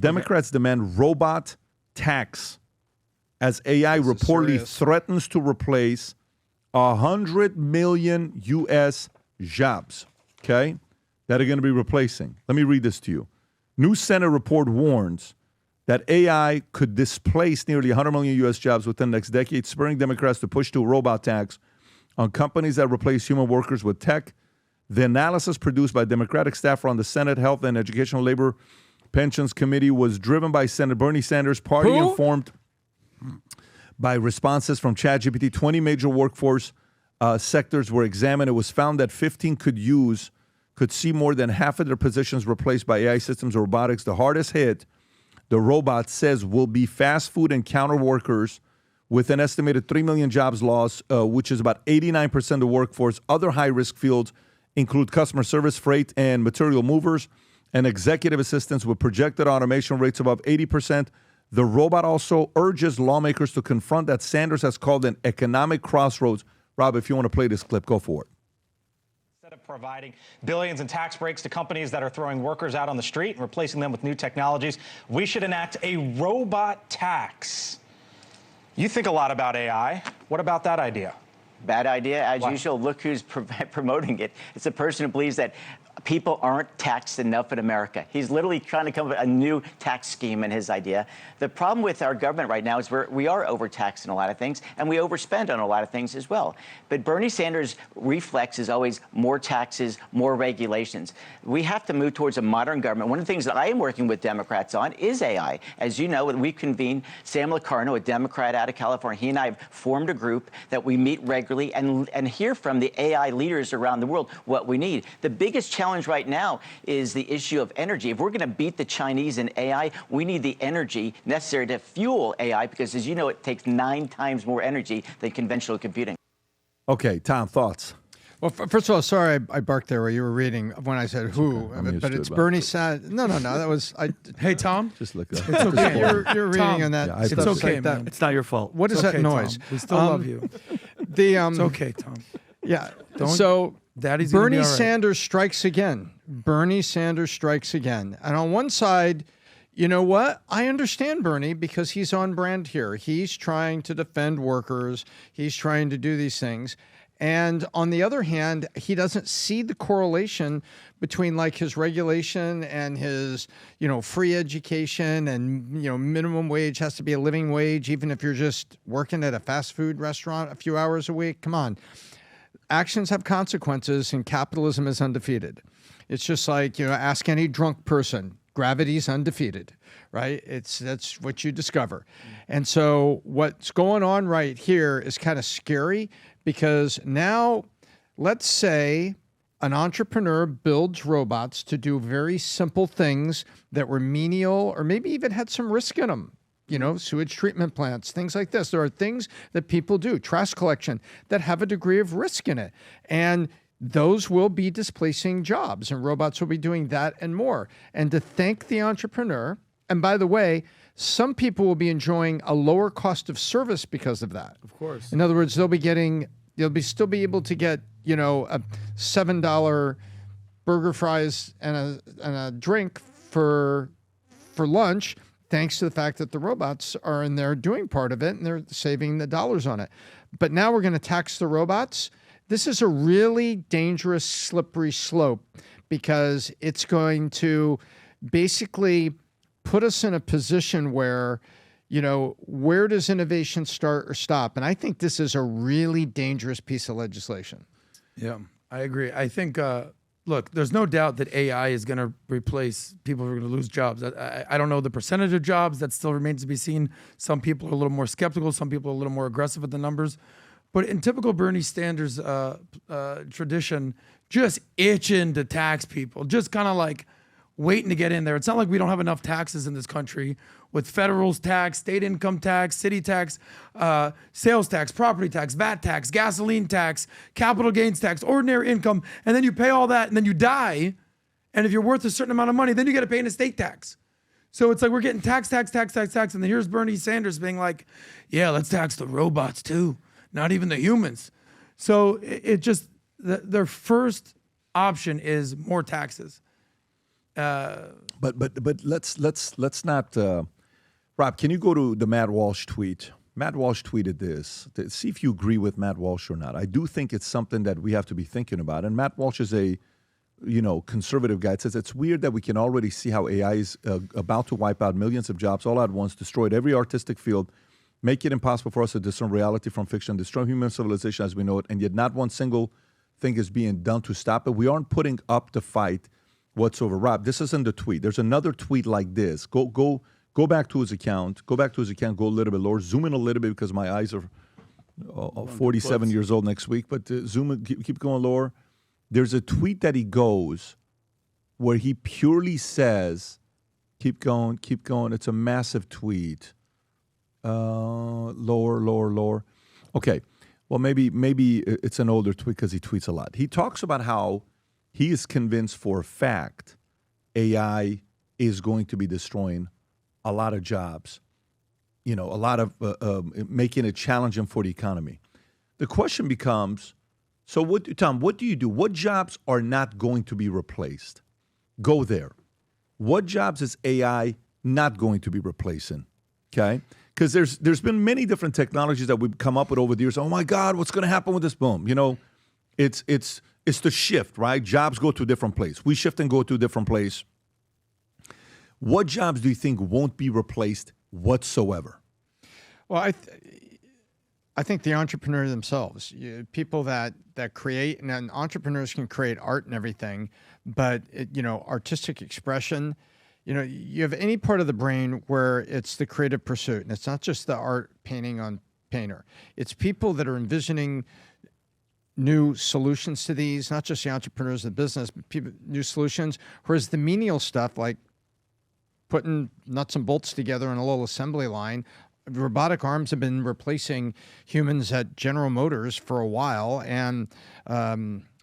Democrats demand robot tax as AI reportedly threatens to replace 100 million U.S. jobs, okay, that are going to be replacing. Let me read this to you. New Senate report warns that AI could displace nearly 100 million U.S. jobs within the next decade, spurring Democrats to push to a robot tax on companies that replace human workers with tech. The analysis produced by Democratic staffer on the Senate Health and Educational Labor Pensions Committee was driven by Senator Bernie Sanders' party, informed by responses from ChatGPT. 20 major workforce sectors were examined. It was found that 15 could see more than half of their positions replaced by AI systems or robotics. The hardest hit, the robot says, will be fast food and counter workers with an estimated 3 million jobs lost, which is about 89% of the workforce. Other high-risk fields include customer service, freight, and material movers, and executive assistants with projected automation rates above 80%. The robot also urges lawmakers to confront that Sanders has called an economic crossroads. Rob, if you want to play this clip, go for it. Instead of providing billions in tax breaks to companies that are throwing workers out on the street and replacing them with new technologies, we should enact a robot tax. You think a lot about AI. What about that idea? Bad idea, as usual. Look who's promoting it. It's a person who believes that people aren't taxed enough in America. He's literally trying to come up with a new tax scheme in his idea. The problem with our government right now is we are overtaxed in a lot of things, and we overspend on a lot of things as well. But Bernie Sanders' reflex is always more taxes, more regulations. We have to move towards a modern government. One of the things that I am working with Democrats on is AI. As you know, we convened Sam Locarno, a Democrat out of California. He and I have formed a group that we meet regularly and hear from the AI leaders around the world what we need. The biggest challenge right now is the issue of energy. If we're going to beat the Chinese in AI, we need the energy necessary to fuel AI because, as you know, it takes 9 times more energy than conventional computing. Okay, Tom, thoughts? Well, first of all, sorry I barked there where you were reading when I said who, but it's Bernie Sanders. No, that was... Hey, Tom? Just look up. It's okay. You're reading Tom, on that. Yeah, it's okay, man. that. It's not your fault. What is it's that okay, noise? Tom. We still love you. It's okay, Tom. Yeah. So Daddy's Bernie gonna be all right. Sanders strikes again. Bernie Sanders strikes again. And on one side, you know what? I understand Bernie because he's on brand here. He's trying to defend workers. He's trying to do these things. And on the other hand, he doesn't see the correlation between like his regulation and his, free education and, minimum wage has to be a living wage, even if you're just working at a fast food restaurant a few hours a week. Come on. Actions have consequences and capitalism is undefeated. It's just like, ask any drunk person. Gravity's undefeated, right? That's what you discover. And so what's going on right here is kind of scary because now let's say an entrepreneur builds robots to do very simple things that were menial or maybe even had some risk in them. Sewage treatment plants, things like this. There are things that people do, trash collection, that have a degree of risk in it. And those will be displacing jobs, and robots will be doing that and more. And to thank the entrepreneur, and by the way, some people will be enjoying a lower cost of service because of that. Of course. In other words, they'll still be able to get, a $7 burger, fries, and a drink for lunch, thanks to the fact that the robots are in there doing part of it and they're saving the dollars on it. But now we're going to tax the robots. This is a really dangerous, slippery slope because it's going to basically put us in a position where, where does innovation start or stop? And I think this is a really dangerous piece of legislation. Yeah, I agree. I think, look, there's no doubt that AI is going to replace people who are going to lose jobs. I don't know the percentage of jobs. That still remains to be seen. Some people are a little more skeptical. Some people are a little more aggressive with the numbers. But in typical Bernie Sanders tradition, just itching to tax people, just kind of like waiting to get in there. It's not like we don't have enough taxes in this country with federal tax, state income tax, city tax, sales tax, property tax, VAT tax, gasoline tax, capital gains tax, ordinary income. And then you pay all that and then you die. And if you're worth a certain amount of money, then you got to pay an estate tax. So it's like we're getting tax. And then here's Bernie Sanders being like, yeah, let's tax the robots too. Not even the humans. So it just, their first option is more taxes. But let's not. Rob, can you go to the Matt Walsh tweet? Matt Walsh tweeted this. See if you agree with Matt Walsh or not. I do think it's something that we have to be thinking about. And Matt Walsh is a, conservative guy. It says it's weird that we can already see how AI is about to wipe out millions of jobs all at once, destroyed every artistic field, make it impossible for us to discern reality from fiction, destroy human civilization as we know it, and yet not one single thing is being done to stop it. We aren't putting up the fight whatsoever. Rob, this isn't the tweet. There's another tweet like this. Go back to his account. Go back to his account. Go a little bit lower. Zoom in a little bit because my eyes are 47 years old next week. But zoom in, keep going lower. There's a tweet that he goes where he purely says, keep going. It's a massive tweet. Lower. Okay. Well, maybe it's an older tweet because he tweets a lot. He talks about how he is convinced for a fact AI is going to be destroying a lot of jobs, a lot of making it challenging for the economy. The question becomes, so Tom, what do you do? What jobs are not going to be replaced? Go there. What jobs is AI not going to be replacing? Okay? Because there's been many different technologies that we've come up with over the years. Oh my God, what's going to happen with this? Boom. It's the shift, right? Jobs go to a different place. We shift and go to a different place. What jobs do you think won't be replaced whatsoever? Well, I think the entrepreneurs themselves, people that create, and entrepreneurs can create art and everything, but artistic expression, you have any part of the brain where it's the creative pursuit, and it's not just the art painting on painter. It's people that are envisioning new solutions to these, not just the entrepreneurs of the business, but people, new solutions. Whereas the menial stuff, like putting nuts and bolts together in a little assembly line, robotic arms have been replacing humans at General Motors for a while. And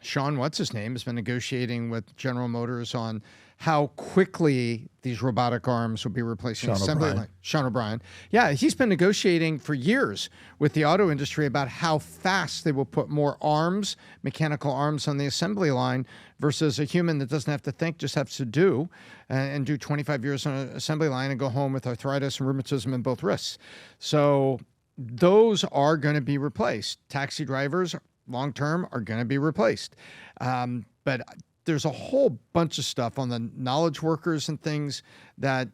Sean, what's his name, has been negotiating with General Motors on how quickly these robotic arms will be replacing assembly line. Sean O'Brien. Yeah, he's been negotiating for years with the auto industry about how fast they will put more arms, mechanical arms on the assembly line versus a human that doesn't have to think, just has to do, and do 25 years on an assembly line and go home with arthritis and rheumatism in both wrists. So those are going to be replaced. Taxi drivers, long term, are going to be replaced. But there's a whole bunch of stuff on the knowledge workers and things that,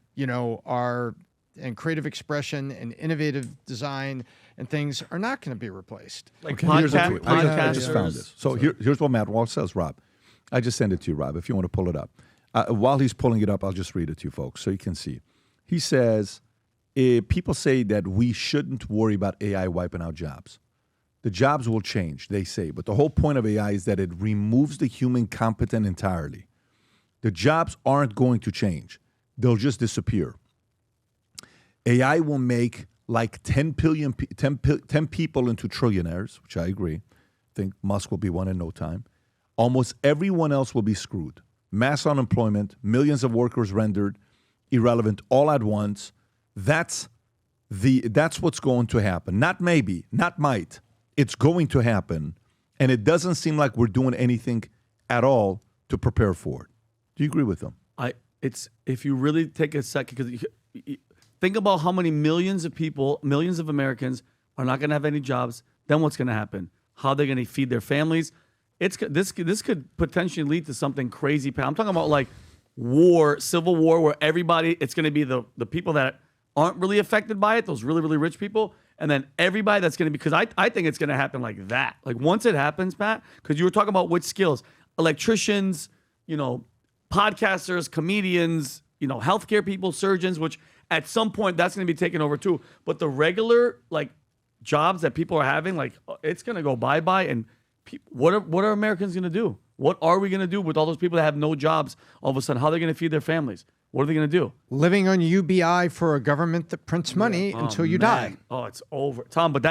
are in creative expression and innovative design and things are not going to be replaced. Like podcasters. I just found this. So here's what Matt Walsh says, Rob. I just sent it to you, Rob, if you want to pull it up. While he's pulling it up, I'll just read it to you folks so you can see. He says, people say that we shouldn't worry about AI wiping out jobs. The jobs will change, they say, but the whole point of AI is that it removes the human competent entirely. The jobs aren't going to change. They'll just disappear. AI will make like 10 people into trillionaires, which I agree. I think Musk will be one in no time. Almost everyone else will be screwed. Mass unemployment, millions of workers rendered irrelevant all at once. That's what's going to happen. Not maybe, not might. It's going to happen, and it doesn't seem like we're doing anything at all to prepare for it. Do you agree with them? If you really take a second, because think about how many millions of people, millions of Americans are not going to have any jobs. Then what's going to happen? How are they going to feed their families? This could potentially lead to something crazy. I'm talking about like war, civil war, where it's going to be the people that aren't really affected by it, those really, really rich people. And then everybody that's going to be, because I think it's going to happen like that. Like once it happens, Pat, because you were talking about which skills, electricians, podcasters, comedians, healthcare people, surgeons, which at some point that's going to be taken over too. But the regular like jobs that people are having, like it's going to go bye-bye. And what are Americans going to do? What are we going to do with all those people that have no jobs all of a sudden? How are they going to feed their families? What are they going to do? Living on UBI for a government that prints money until you die. Oh, it's over. Tom, but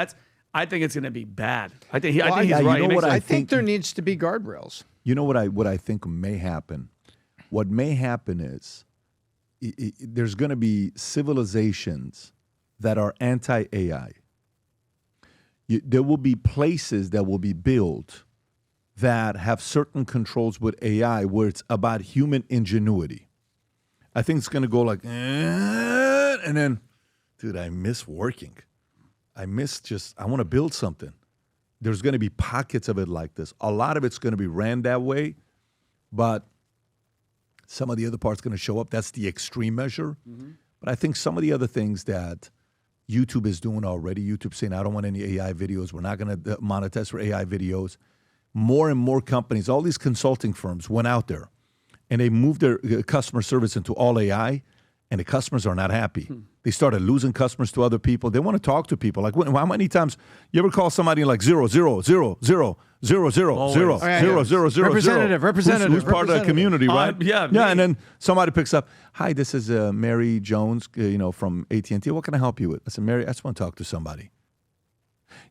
I think it's going to be bad. I think he's right. I think there needs to be guardrails. You know what I think may happen? What may happen is there's going to be civilizations that are anti-AI. There will be places that will be built that have certain controls with AI where it's about human ingenuity. I think it's going to go like, and then, dude, I miss working. I want to build something. There's going to be pockets of it like this. A lot of it's going to be ran that way, but some of the other parts going to show up. That's the extreme measure. Mm-hmm. But I think some of the other things that YouTube is doing already, YouTube saying, I don't want any AI videos. We're not going to monetize for AI videos. More and more companies, all these consulting firms went out there and they moved their customer service into all AI, and the customers are not happy. They started losing customers to other people. They want to talk to people. Like, how many times you ever call somebody like 0, 0, 0, 0, 0, 0, 0, 0, 0, 0, Representative. Who's part of that community, right? Yeah, and then somebody picks up, hi, this is Mary Jones, from AT&T. What can I help you with? I said, Mary, I just want to talk to somebody.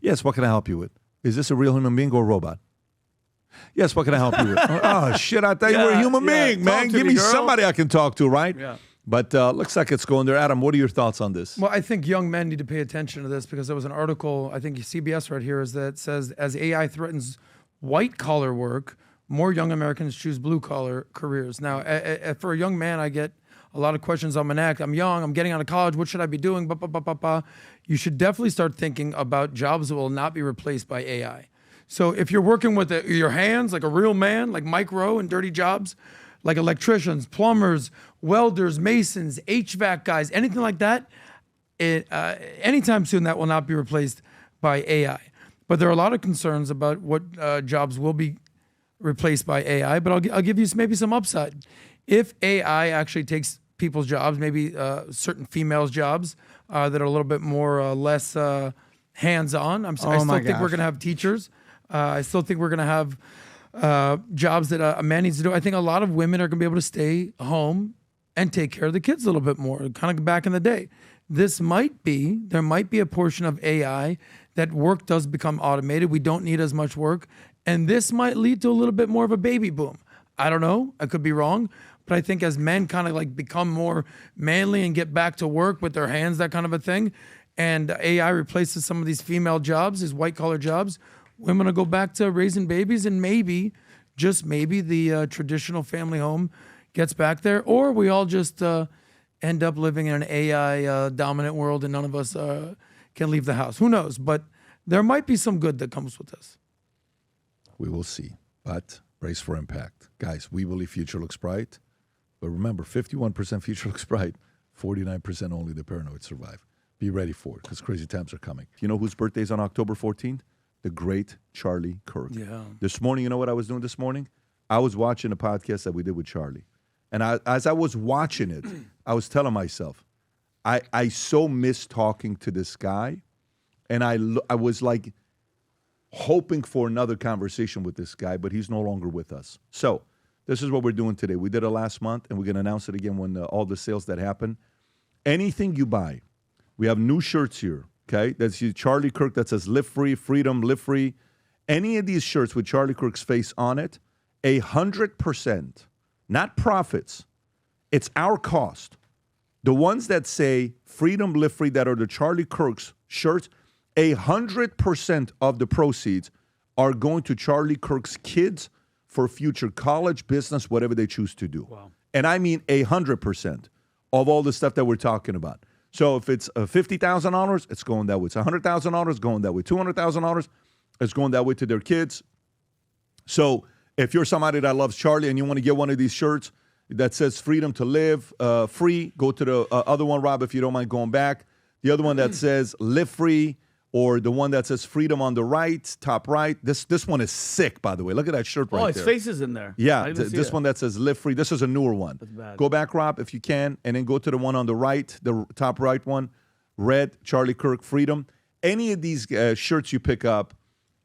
Yes, what can I help you with? Is this a real human being or a robot? Yes, what can I help you with? Oh, shit, I thought you were a human being, man. Give me somebody I can talk to, right? Yeah. But looks like it's going there. Adam, what are your thoughts on this? Well, I think young men need to pay attention to this because there was an article, I think CBS right here, that says as AI threatens white-collar work, more young Americans choose blue-collar careers. Now, for a young man, I get a lot of questions on my neck. I'm young. I'm getting out of college. What should I be doing? You should definitely start thinking about jobs that will not be replaced by AI. So if you're working with your hands like a real man, like Mike Rowe in Dirty Jobs, like electricians, plumbers, welders, masons, HVAC guys, anything like that, anytime soon that will not be replaced by AI. But there are a lot of concerns about what jobs will be replaced by AI, but I'll give you maybe some upside. If AI actually takes people's jobs, maybe certain females' jobs that are a little bit more less hands-on, I still think we're going to have teachers. I still think we're going to have jobs that a man needs to do. I think a lot of women are going to be able to stay home and take care of the kids a little bit more, kind of back in the day. There might be a portion of AI that work does become automated. We don't need as much work. And this might lead to a little bit more of a baby boom. I don't know. I could be wrong. But I think as men kind of like become more manly and get back to work with their hands, that kind of a thing, and AI replaces some of these female jobs, these white-collar jobs, women will go back to raising babies, and maybe, just maybe, the traditional family home gets back there, or we all just end up living in an AI-dominant world and none of us can leave the house. Who knows? But there might be some good that comes with this. We will see, but brace for impact. Guys, we believe future looks bright, but remember, 51% future looks bright, 49% only the paranoid survive. Be ready for it, because crazy times are coming. You know whose birthday is on October 14th? The great Charlie Kirk. Yeah. This morning, you know what I was doing this morning? I was watching a podcast that we did with Charlie. And as I was watching it, I was telling myself, I so miss talking to this guy. And I was like hoping for another conversation with this guy, but he's no longer with us. So this is what we're doing today. We did it last month, and we're going to announce it again when all the sales that happen. Anything you buy, we have new shirts here. Okay, that's Charlie Kirk that says live free, freedom, live free. Any of these shirts with Charlie Kirk's face on it, 100%, not profits, it's our cost. The ones that say freedom, live free, that are the Charlie Kirk's shirts, 100% of the proceeds are going to Charlie Kirk's kids for future college, business, whatever they choose to do. Wow. And I mean 100% of all the stuff that we're talking about. So if it's $50,000, it's going that way. It's $100,000, going that way. $200,000, it's going that way to their kids. So if you're somebody that loves Charlie and you want to get one of these shirts that says freedom to live free, go to the other one, Rob, if you don't mind going back. The other one that says live free, or the one that says freedom on the right, top right. This one is sick, by the way. Look at that shirt right there. Oh, his face is in there. Yeah, this one that says live free. This is a newer one. That's bad. Go back, Rob, if you can, and then go to the one on the right, the top right one, red, Charlie Kirk, freedom. Any of these shirts you pick up,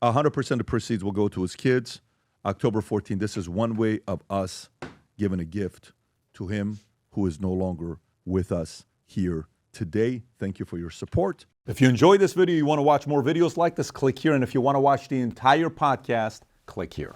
100% of the proceeds will go to his kids. October 14th, this is one way of us giving a gift to him who is no longer with us here today. Thank you for your support. If you enjoyed this video, you want to watch more videos like this, click here. And if you want to watch the entire podcast, click here.